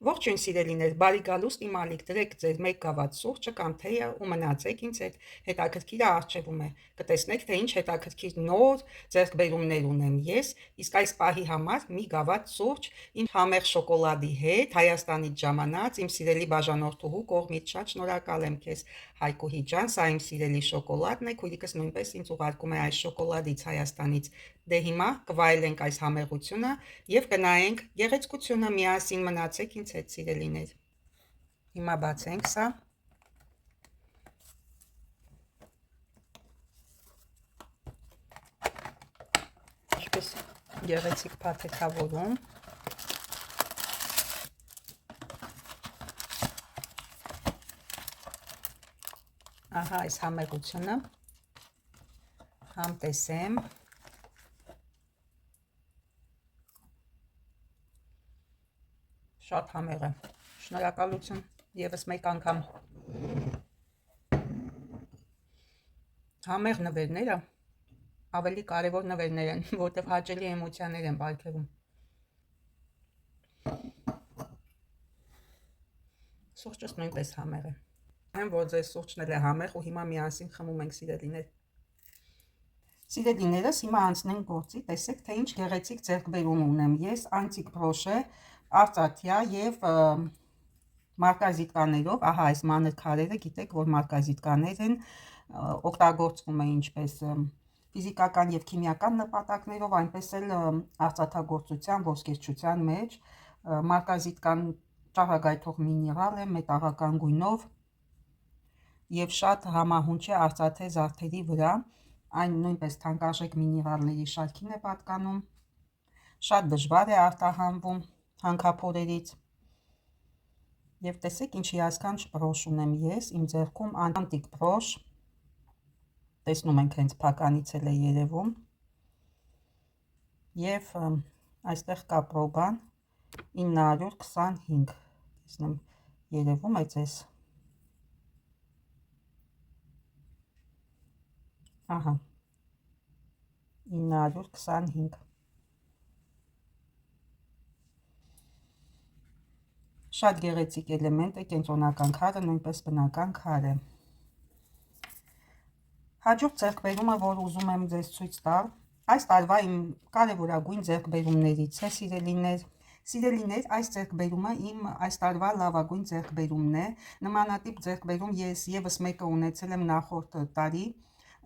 Ողջույն սիրելիներ, բարի գալուստ իմ ալիք, դրեք ձեր մեկ գավաթ սուրճը կամ թեյը ու մնացեք ինձ հետ, հետաքրքիրը առջևում է, կտեսնեք, թե ինչ հետաքրքիր նոր ձեռքբերումներ ունեմ ես, իսկ այս պահի համար մի գավաթ սուրճ իմ համեղ շոկոլադի հետ, Հայաստանից ժամանած, իմ սիրելի բաժանորդուհու կողմից շատ շնորհակալ եմ քեզ, Հայկուհի ջան, սա իմ սիրելի շոկոլադն է, քույրիկս նույնպես ինձ ուղարկում է այս շոկոլադից Հայաստանից, դե հիմա կվայելենք այս համեղությունը և կնայենք գեղեցկությունը միասին մնացեք ինձ հետ սիրելիներ։ Հիմա բացենք սա։ Ինչպես գեղեցիկ փաթեթավորում։ Ահա այս համեղությունը, համ տեսեմ, շատ համեղ է, շնորհակալություն, ևս մեկ անգամ։ Համեղ նվերները ավելի կարևոր նվերներ են, որտեղ հաճելի էմոցիաներ են պարգևում։ Սուրճս նույնպես համեղ է։ Որ ձեր սուրճն էլ է համեղ ու հիմա միասին խմում ենք սիրելիներ։ Սիրելիներս, հիմա անցնենք գործի, տեսեք, թե ինչ գեղեցիկ ձեռքբերում ունեմ ես, անտիկ բրոշե, արծաթյա և մարգազիտկաներով, ահա այս մանր քարերը, գիտեք, որ մարգազիտկաներ են, օգտագործվում է ինչպես ֆիզիկական և քիմիական նպատակներով, այնպես էլ արծաթագործության, ոսկերչության մեջ, մարգազիտկան ճառագայթող միներալ է, մետաղական գույնով և շատ համահունչ է արծաթե զարդերի վրա, այն նույնպես թանկարժեք միներալների շարքին է պատկանում, շատ դժվար է արտահանվում հանքափորերից, և տեսեք ինչ հիասքանչ բրոշ ունեմ ես, իմ ձեռքում անտիկ բրոշ, տեսնում ենք հենց փականից էլ է երևում, և այստեղ կա պրոբան 925, տեսնեմ երևում է ձեզ, ահա, 925, շատ գեղեցիկ էլեմենտ է, կենտրոնական քարը նույնպես բնական քար է։ Հաջորդ ձեռքբերումը, որ ուզում եմ ձեզ ցույց տալ, այս տարվա իմ կարևորագույն ձեռքբերումներից է Սիրելիներ, այս ձեռքբերումը իմ այս տարվա լավագույն ձեռքբերումն է, նմանատիպ ձեռքբերում ես ևս մեկը ունեցել եմ նախորդ տարի,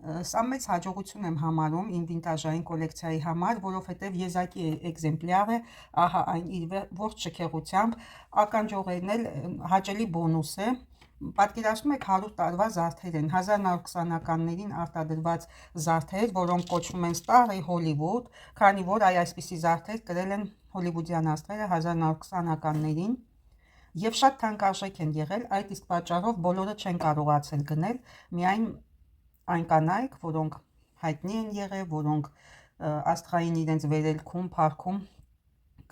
սա մեծ հաջողություն եմ համարում իմ վինտաժային կոլեկցիայի համար, որովհետև եզակի էկզեմպլյար է, ահա այն իր ողջ շքեղությամբ, ականջողերն էլ հաճելի բոնուս է, պատկերացնում եք 100 տարվա զարդեր են, 1920-ականներին արտադրված զարդեր, որոնք կոչվում են Star Hollywood, քանի որ այսպիսի զարդեր կրել են հոլիվուդյան աստղերը 1920-ականներին և շատ թանկարժեք են եղել, այդ իսկ պատճառով բոլորը չեն կարողացել գնել, միայն այն կանայք, որոնք հայտնի են եղել, որոնք աստղային իրենց վերելքում, փառքում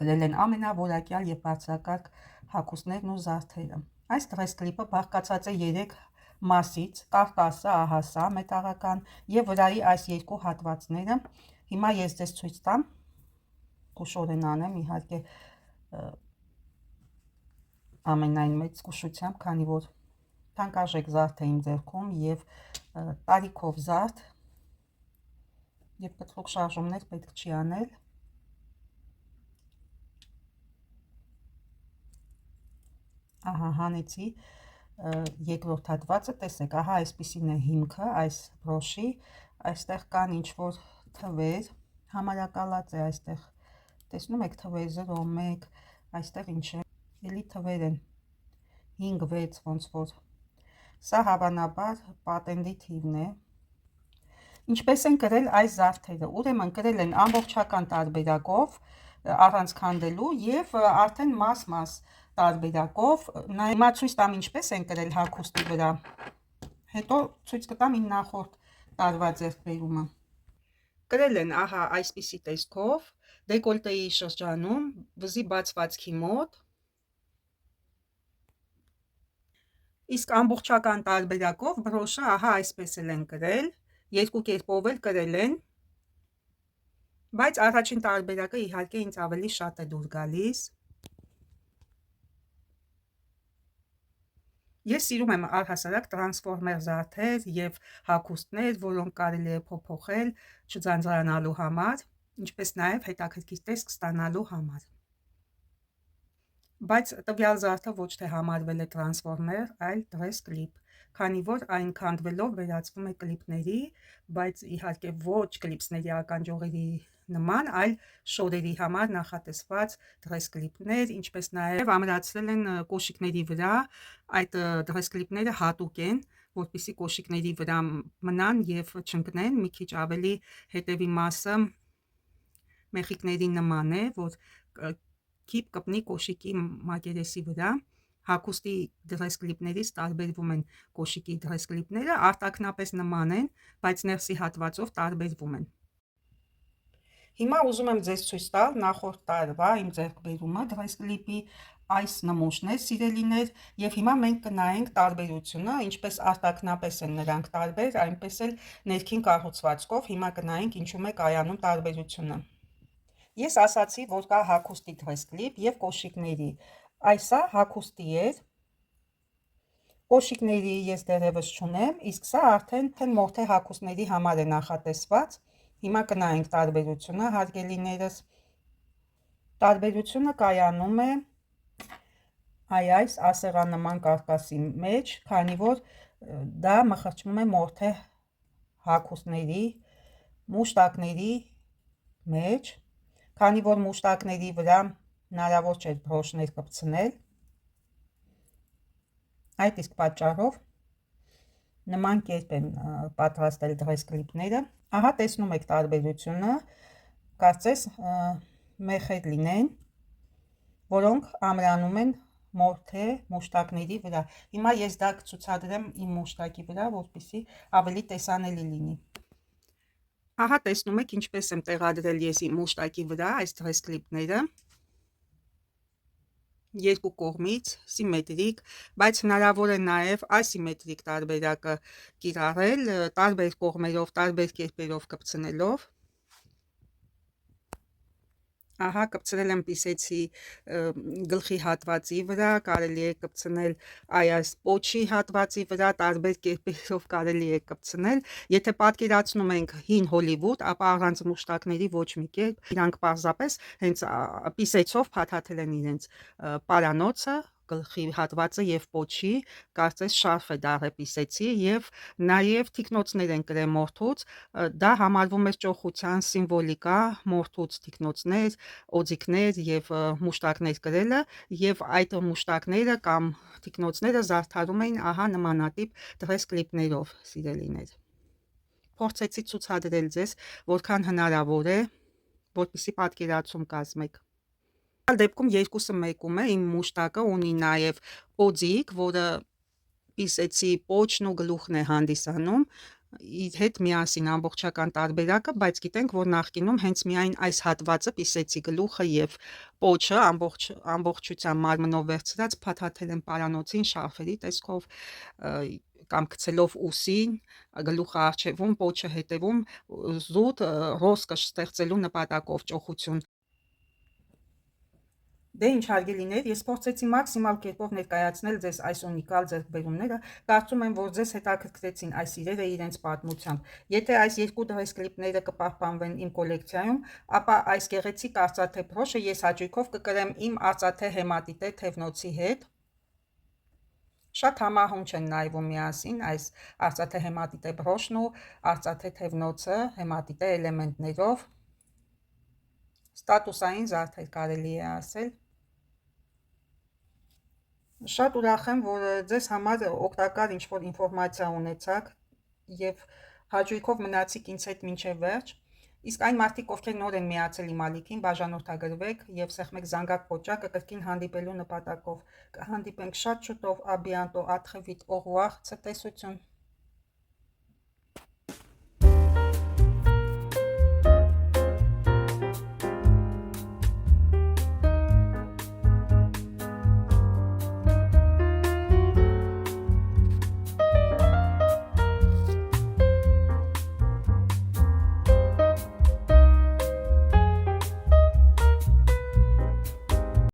գրել են ամենավորակյալ և բարձրակարգ հագուստներն ու զարդերը։ Այս դրես կլիպը բաղկացած է 3 մասից, կարկասը, ահա սա մետաղական և վրայի այս երկու հատվածները։ Հիմա ես ձեզ ցույց տամ, խոշորեն անեմ, իհարկե ամենայն մեծ զգուշությամբ, քանի որ թանկարժեք զարդ է իմ ձեռքում և տարիքով զարդ և կտրուկ շարժումներ պետք չի անել։ Ահա հանեցի երկրորդ հատվածը, տեսեք, ահա այսպիսին է հիմքը այս բրոշի, այստեղ կան ինչ-որ թվեր, համարակալած է այստեղ, տեսնում եք թվեր 0, 1, այստեղ ինչ է, էլի թվեր են, 5, 6, ոնց որ, սա հավանաբար պատենդի թիվն է, ինչպես են կրել այս զարդերը, ուրեմն կրել են ամբողջական տարբերակով, առանց քանդելու և արդեն մաս-մաս տարբերակով, հիմա ցույց տամ ինչպես են կրել հագուստի վրա, հետո ցույց կտամ իմ նախորդ տարվա ձեռքբերումը։ Կրել են ահա այսպիսի տեսքով, դեկոլտեի շրջանում, վզի բացվածքի մոտ, իսկ ամբողջական տարբերակով բրոշը ահա այսպես էլ են կրել, երկու կերպով էլ կրել են, բայց առաջին տարբերակը իհարկե ինձ ավելի շատ է դուր գալիս։ Ես սիրում եմ առհասարակ տրանսֆորմեր զարդեր եւ հագուստներ, որոնք կարելի է փոփոխել չձանձրանալու համար, ինչպես նաեւ հետաքրքիր տեսք ստանալու համար։ Բայց տվյալ զարդը ոչ թե համարվել է տրանսֆորմեր, այլ dress clip, քանի որ այն քանդվելով վերածվում է կլիպների, բայց իհարկե ոչ կլիպսների ականջողերի նման, այլ շորերի համար նախատեսված dress clip-ներ, ինչպես նաև ամրացրել են կոշիկների վրա, այդ dress clip-ները հատուկ են, որպեսզի կոշիկների վրա մնան եւ չընկնեն, մի քիչ ավելի հետևի մասը մեխիկների նման է, որ քիպ կպնի կոշիկի մակերեսի վրա։ Հագուստի dress clip-ներից տարբերվում են կոշիկի dress clip-ները, արտաքնապես նման են, բայց ներսի հատվածով տարբերվում են։ Հիմա ուզում եմ ձեզ ցույց տալ նախորդ տարվա իմ ձեռքբերումը dress clip-ի այս նմուշն է, սիրելիներ, եւ հիմա մենք կնայենք տարբերությունը, ինչպես արտաքնապես են նրանք տարբեր, այնպես էլ ներքին կառուցվածքով։ Հիմա կնայենք ինչու է կայանում տարբերությունը։ Ես ասացի, որ կա հագուստի dress clip եւ կոշիկների։ Այսա հագուստի էր։ Կոշիկների ես դեռևս չունեմ, իսկ սա արդեն մորթե հագուստների համար է նախատեսված։ Հիմա կնայենք տարբերությունը, հարգելիներս։ Տարբերությունը կայանում է այս ասեղանման կարկասի մեջ, քանի որ դա մխրճվում է մորթե հագուստների, մուշտակների մեջ, քանի որ մուշտակների վրա հնարավոր չէ բրոշներ կպցնել։ Այդ իսկ պատճառով նման կերպ են պատրաստել dress clip-ները։ Ահա տեսնում եք տարբերությունը, կարծես մեխեր լինեն, որոնք ամրանում են մորթե մուշտակների վրա։ Հիմա ես դա կցուցադրեմ իմ մուշտակի վրա, որպեսզի ավելի տեսանելի լինի։ Ահա տեսնում եք ինչպես եմ տեղադրել ես իմ մուշտակի վրա այս dress clip-ները։ Երկու կողմից սիմետրիկ, բայց հնարավոր է նաև ասիմետրիկ տարբերակը կիրառել, տարբեր կողմերով, տարբեր կերպերով կպցնելով։ Ահա կպցրել եմ պիսեցի գլխի հատվածի վրա, կարելի է կպցնել այս պոչի հատվածի վրա, տարբեր կերպերով կարելի է կպցնել։ Եթե պատկերացնում ենք հին Հոլիվուդ, ապա առանց մուշտակների ոչ մի կերպ, իրանք պարզապես հենց պիսեցով փաթաթել են իրենց պարանոցը, գլխի հատվածը եւ պոչի, կարծես շարֆ է դառը պիսեցի եւ նաեւ թիկնոցներ են կրել մորթուց, դա համարվում է ճոխության սիմվոլիկա, մորթուց թիկնոցներ, օձիքներ եւ մուշտակներ կրելը, եւ այդ մուշտակները կամ թիկնոցները զարդարում էին ահա նմանատիպ dress clip-ներով, սիրելիներ։ Փորձեցի ցուցադրել ձեզ, որքան հնարավոր է, որպեսզի պատկերացում կազմեք։ Դեպքում երկուսը մեկում է, իմ մուշտակը ունի նաև օձիք, որը պիսեցի պոչն ու գլուխն է հանդիսանում, իր հետ միասին ամբողջական տարբերակը, բայց գիտենք, որ նախկինում հենց միայն այս հատվածը պիսեցի գլուխը եւ պոչը ամբողջությամբ մարմնով վերցրած փաթաթել են պարանոցին շարֆերի տեսքով կամ գցելով ուսին, գլուխը առջևում, պոչը հետևում, զուտ ռոսկոշ ստեղծելու նպատակով ճոխություն։ Դե ինչ հարգելիներ, ես փորձեցի մաքսիմալ կերպով ներկայացնել ձեզ այս ունիկալ ձեռքբերումները, կարծում եմ, որ ձեզ հետաքրքրեցին այս իրերը իրենց պատմությամբ։ Եթե այս երկու dress clip-ները կպահպանվեն իմ կոլեկցիայում, ապա այս գեղեցիկ արծաթե բրոշը ես հաճույքով կկրեմ իմ արծաթե հեմատիտե թևնոցի հետ։ Շատ համահունչ են նայվում միասին այս արծաթե հեմատիտե բրոշն ու արծաթե թևնոցը հեմատիտե էլեմենտներով։ Ստատուսային զարդեր կարելի է ասել։ Շատ ուրախ եմ, որ ձեզ համար օգտակար ինչ-որ ինֆորմացիա ունեցաք եւ հաճույքով մնացիք ինձ հետ մինչև վերջ։ Իսկ այն մարդիկ, ովքեր նոր են միացել իմ ալիքին, բաժանորդագրվեք եւ սեղմեք զանգակ կոճակը կրկին հանդիպելու նպատակով։ Կհանդիպենք շատ շուտով, à bientôt, à très vite, au revoir, ցտեսություն։